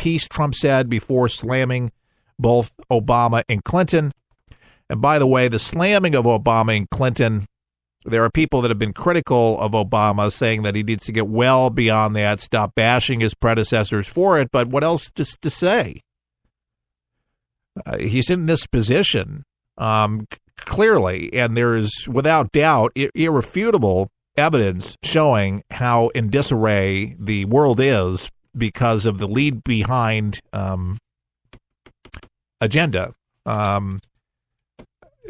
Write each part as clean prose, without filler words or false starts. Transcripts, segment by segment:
peace, Trump said, before slamming both Obama and Clinton. And by the way, the slamming of Obama and Clinton, there are people that have been critical of Obama, saying that he needs to get well beyond that, stop bashing his predecessors for it. But what else just to say? He's in this position clearly, and there's without doubt irrefutable evidence showing how in disarray the world is because of the lead behind agenda.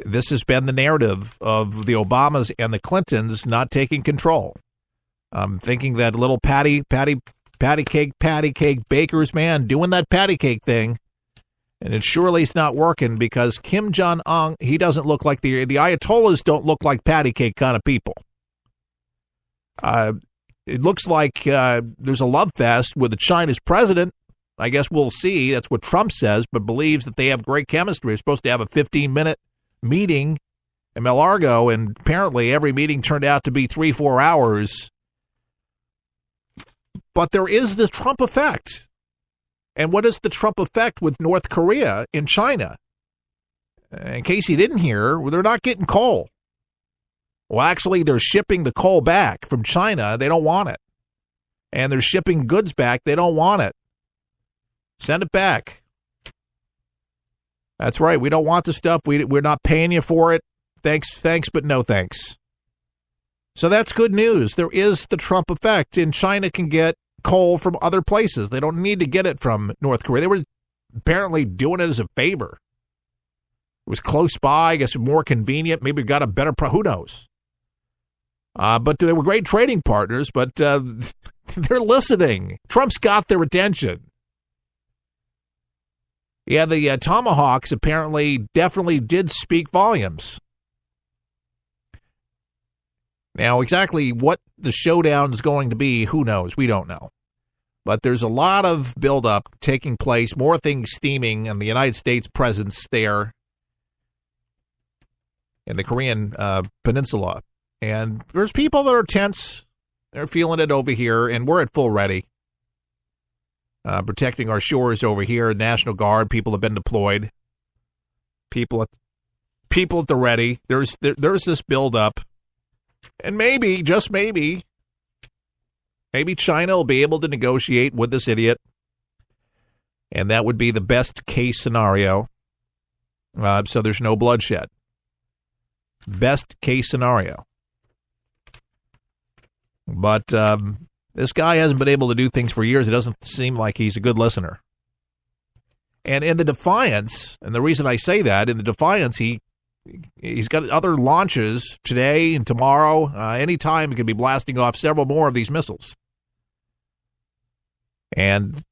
This has been the narrative of the Obamas and the Clintons not taking control. Thinking that little patty cake baker's man doing that patty cake thing, and it surely is not working because Kim Jong-un, he doesn't look like the Ayatollahs don't look like patty cake kind of people. It looks like there's a love fest with China's president. I guess we'll see. That's what Trump says, but believes that they have great chemistry. They're supposed to have a 15-minute meeting in Mar-a-Lago, and apparently every meeting turned out to be 3-4 hours. But there is the Trump effect. And what is the Trump effect with North Korea and China? In case you didn't hear, they're not getting coal. Well, actually, they're shipping the coal back from China. They don't want it. And they're shipping goods back. They don't want it. Send it back. That's right. We don't want the stuff. We're not paying you for it. Thanks, but no thanks. So that's good news. There is the Trump effect, and China can get coal from other places. They don't need to get it from North Korea. They were apparently doing it as a favor. It was close by, I guess more convenient. Maybe got a better who knows? But they were great trading partners, but they're listening. Trump's got their attention. Yeah, the Tomahawks apparently definitely did speak volumes. Now, exactly what the showdown is going to be, who knows? We don't know. But there's a lot of buildup taking place, more things steaming in the United States presence there in the Korean Peninsula. And there's people that are tense. They're feeling it over here, and we're at full ready. Protecting our shores over here. National Guard, people have been deployed. People at the ready. There's this buildup. And maybe, just maybe China will be able to negotiate with this idiot. And that would be the best case scenario. So there's no bloodshed. Best case scenario. But this guy hasn't been able to do things for years. It doesn't seem like he's a good listener. And in the Defiance, and the reason I say that, in the Defiance, he's got other launches today and tomorrow. Anytime he could be blasting off several more of these missiles. And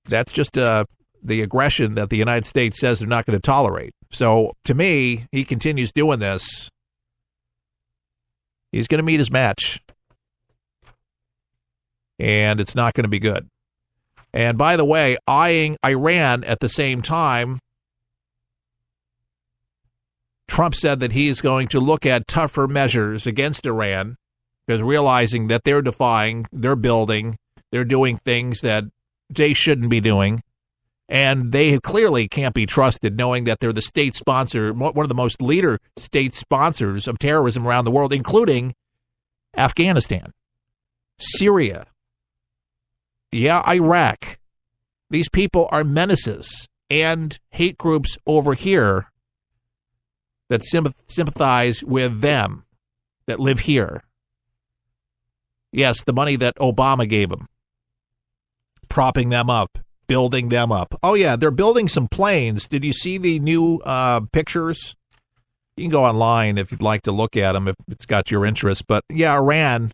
that's just the aggression that the United States says they're not going to tolerate. So, to me, he continues doing this. He's going to meet his match. And it's not going to be good. And by the way, eyeing Iran at the same time, Trump said that he is going to look at tougher measures against Iran because realizing that they're defying, they're building, they're doing things that they shouldn't be doing. And they clearly can't be trusted knowing that they're the state sponsor, one of the most leader state sponsors of terrorism around the world, including Afghanistan, Syria. Yeah, Iraq. These people are menaces and hate groups over here that sympathize with them, that live here. Yes, the money that Obama gave them, propping them up, building them up. Oh, yeah, they're building some planes. Did you see the new pictures? You can go online if you'd like to look at them, if it's got your interest. But, yeah, Iran,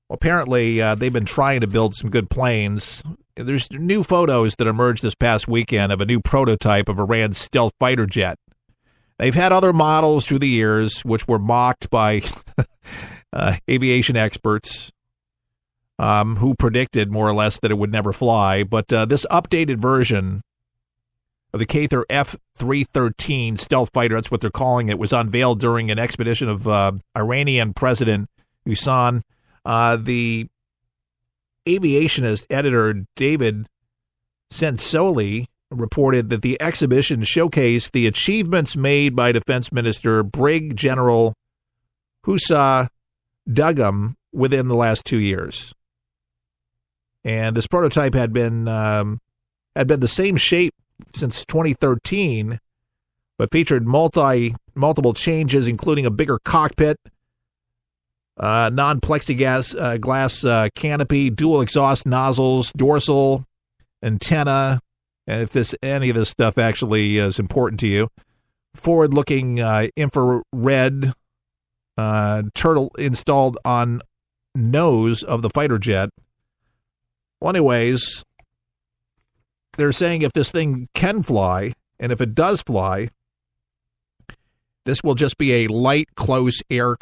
apparently they've been trying to build some good planes. There's new photos that emerged this past weekend of a new prototype of Iran's stealth fighter jet. They've had other models through the years, which were mocked by aviation experts who predicted more or less that it would never fly. But this updated version of the Qatari F-313 stealth fighter, that's what they're calling it, was unveiled during an expedition of Iranian President Hussein. The aviationist editor David Sensoli reported that the exhibition showcased the achievements made by Defense Minister Brig General Husa Dugam within the last 2 years. And this prototype had been the same shape since 2013, but featured multiple changes, including a bigger cockpit, non-plexiglass glass canopy, dual exhaust nozzles, dorsal antenna, and if any of this stuff actually is important to you, forward-looking infrared turtle installed on nose of the fighter jet. Well, anyways, they're saying if this thing can fly, and if it does fly, this will just be a light, close air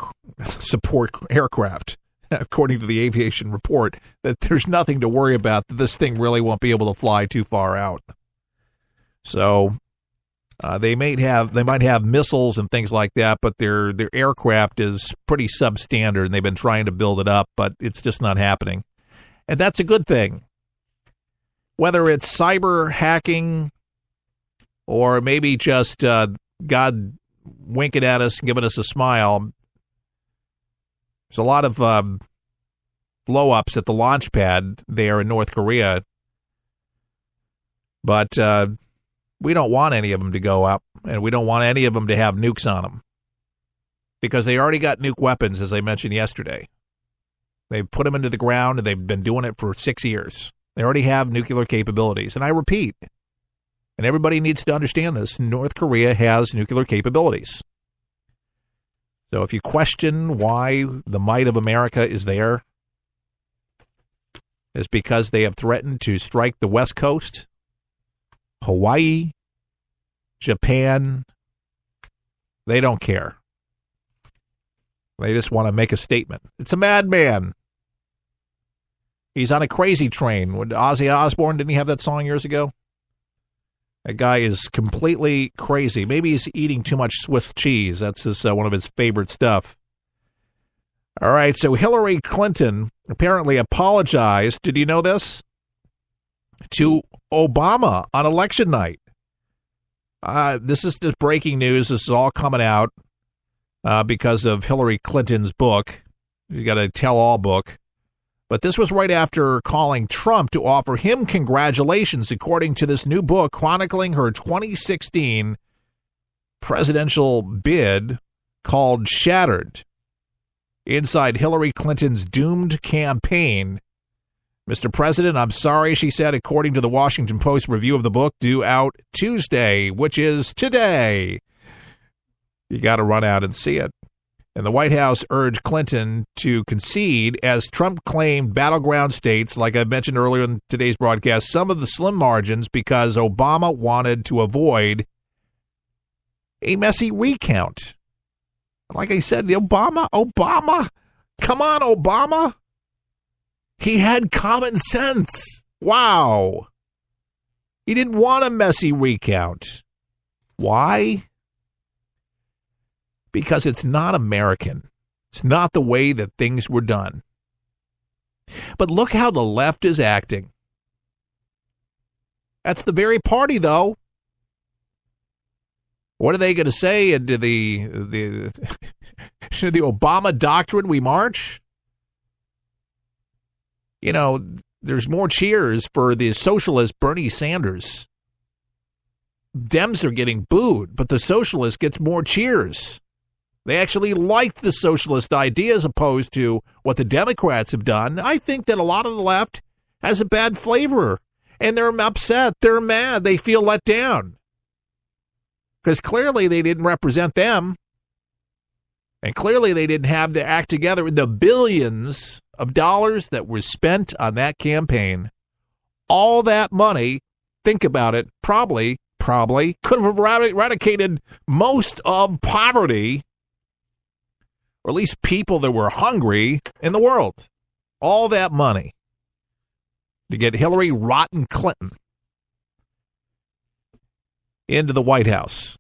support aircraft, according to the aviation report, that there's nothing to worry about, that this thing really won't be able to fly too far out. So they might have missiles and things like that, but their aircraft is pretty substandard, and they've been trying to build it up, but it's just not happening. And that's a good thing. Whether it's cyber hacking or maybe just God winking at us and giving us a smile, there's a lot of blow-ups at the launch pad there in North Korea. But we don't want any of them to go up, and we don't want any of them to have nukes on them, because they already got nuke weapons, as I mentioned yesterday. They've put them into the ground, and they've been doing it for 6 years. They already have nuclear capabilities. And I repeat, and everybody needs to understand this, North Korea has nuclear capabilities. So if you question why the might of America is there, it's because they have threatened to strike the West Coast, Hawaii, Japan. They don't care. They just want to make a statement. It's a madman. He's on a crazy train. When Ozzy Osbourne, didn't he have that song years ago? That guy is completely crazy. Maybe he's eating too much Swiss cheese. That's one of his favorite stuff. All right, so Hillary Clinton apparently apologized, did you know this, to Obama on election night. This is just breaking news. This is all coming out because of Hillary Clinton's book. You got a tell-all book. But this was right after calling Trump to offer him congratulations, according to this new book chronicling her 2016 presidential bid called Shattered. Inside Hillary Clinton's doomed campaign. Mr. President, I'm sorry, she said, according to the Washington Post review of the book, due out Tuesday, which is today. You got to run out and see it. And the White House urged Clinton to concede as Trump claimed battleground states, like I mentioned earlier in today's broadcast, some of the slim margins because Obama wanted to avoid a messy recount. Like I said, Obama, come on, Obama. He had common sense. Wow. He didn't want a messy recount. Why? Because it's not American. It's not the way that things were done. But look how the left is acting. That's the very party, though. What are they going to say into the Obama doctrine we march? You know, there's more cheers for the socialist Bernie Sanders. Dems are getting booed, but the socialist gets more cheers. They actually like the socialist idea as opposed to what the Democrats have done. I think that a lot of the left has a bad flavor, and they're upset. They're mad. They feel let down because clearly they didn't represent them, and clearly they didn't have their act together. The billions of dollars that were spent on that campaign, all that money, think about it, probably could have eradicated most of poverty, or at least people that were hungry in the world. All that money to get Hillary Rotten Clinton into the White House.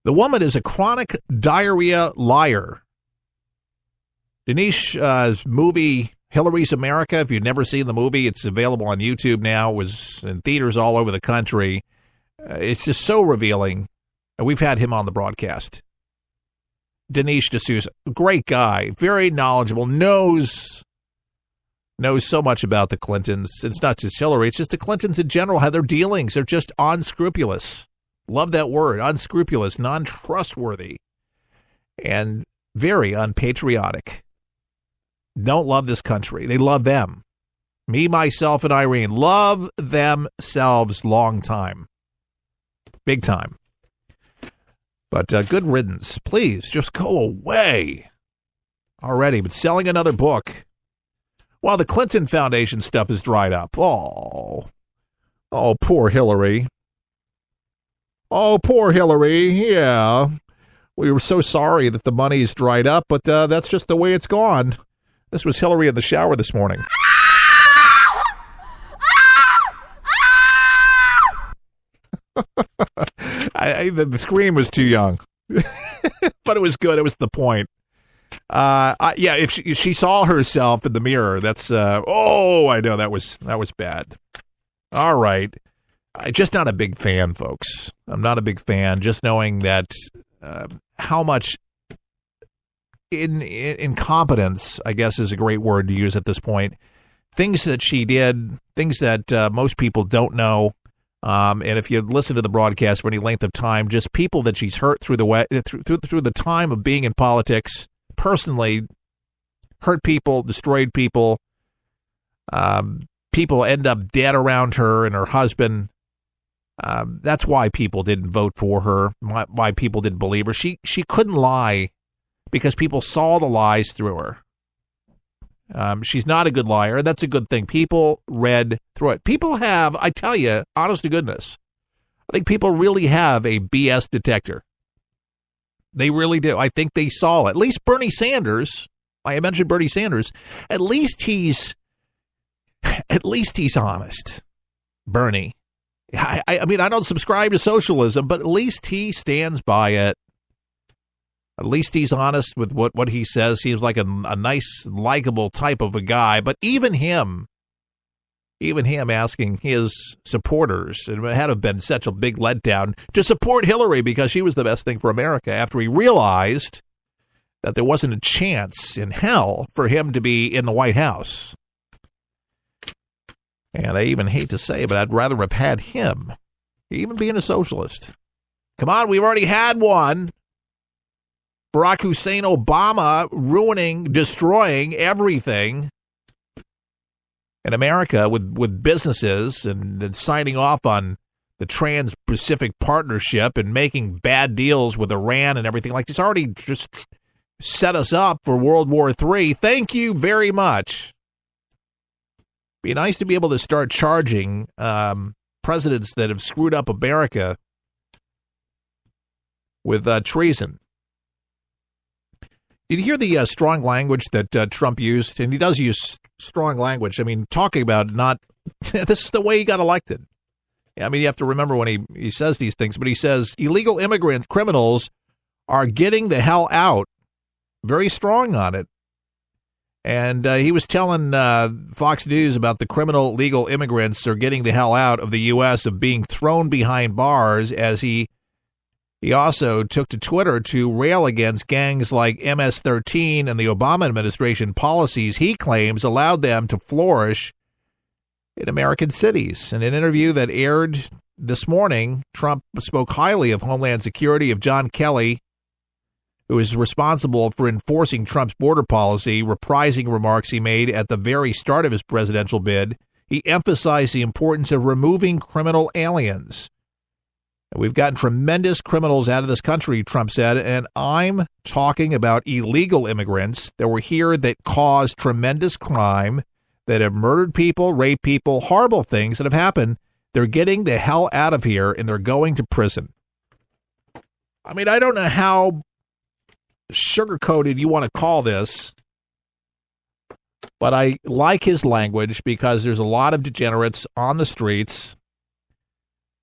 The woman is a chronic diarrhea liar. Dinesh movie Hillary's America. If you've never seen the movie, it's available on YouTube now. It was in theaters all over the country. It's just so revealing. And we've had him on the broadcast. Dinesh D'Souza, great guy, very knowledgeable, knows so much about the Clintons. It's not just Hillary, it's just the Clintons in general, how their dealings. They're just unscrupulous. Love that word, unscrupulous, non-trustworthy, and very unpatriotic. Don't love this country. They love them. Me, myself, and Irene love themselves long time. Big time. But good riddance. Please, just go away already. But selling another book while the Clinton Foundation stuff is dried up. Oh, poor Hillary. Oh, poor Hillary. Yeah. We were so sorry that the money's dried up, but that's just the way it's gone. This was Hillary in the shower this morning. The scream was too young, but it was good. It was the point. If she saw herself in the mirror, that's I know that was bad. All right, just not a big fan, folks. I'm not a big fan. Just knowing that how much incompetence, I guess, is a great word to use at this point. Things that she did, things that most people don't know. And if you listen to the broadcast for any length of time, just people that she's hurt through the time of being in politics, personally hurt people, destroyed people. People end up dead around her and her husband. That's why people didn't vote for her, why people didn't believe her. She couldn't lie because people saw the lies through her. She's not a good liar. That's a good thing. People read through it. People have, I tell you, honest to goodness, I think people really have a BS detector. They really do. I think they saw it. At least Bernie Sanders, I mentioned Bernie Sanders, at least he's honest. Bernie. I mean, I don't subscribe to socialism, but at least he stands by it. At least he's honest with what he says. Seems like a nice, likable type of a guy. But even him asking his supporters, and it had to have been such a big letdown, to support Hillary because she was the best thing for America after he realized that there wasn't a chance in hell for him to be in the White House. And I even hate to say it, but I'd rather have had him, even being a socialist. Come on, we've already had one. Barack Hussein Obama ruining, destroying everything in America with businesses and signing off on the Trans-Pacific Partnership and making bad deals with Iran and everything. Like, it's already just set us up for World War III. Thank you very much. Be nice to be able to start charging presidents that have screwed up America with treason. Did you hear the strong language that Trump used? And he does use strong language. I mean, talking about not, this is the way he got elected. I mean, you have to remember when he says these things, but he says illegal immigrant criminals are getting the hell out. Very strong on it. And he was telling Fox News about the criminal legal immigrants are getting the hell out of the U.S., of being thrown behind bars, as he also took to Twitter to rail against gangs like MS-13 and the Obama administration policies he claims allowed them to flourish in American cities. In an interview that aired this morning, Trump spoke highly of Homeland Security, of John Kelly, who is responsible for enforcing Trump's border policy, reprising remarks he made at the very start of his presidential bid. He emphasized the importance of removing criminal aliens. We've gotten tremendous criminals out of this country, Trump said, and I'm talking about illegal immigrants that were here that caused tremendous crime, that have murdered people, raped people, horrible things that have happened. They're getting the hell out of here, and they're going to prison. I mean, I don't know how sugar-coated you want to call this, but I like his language because there's a lot of degenerates on the streets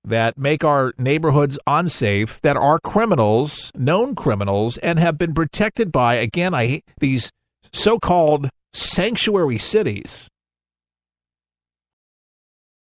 that make our neighborhoods unsafe, that are criminals, known criminals, and have been protected by, again, I hate these so-called sanctuary cities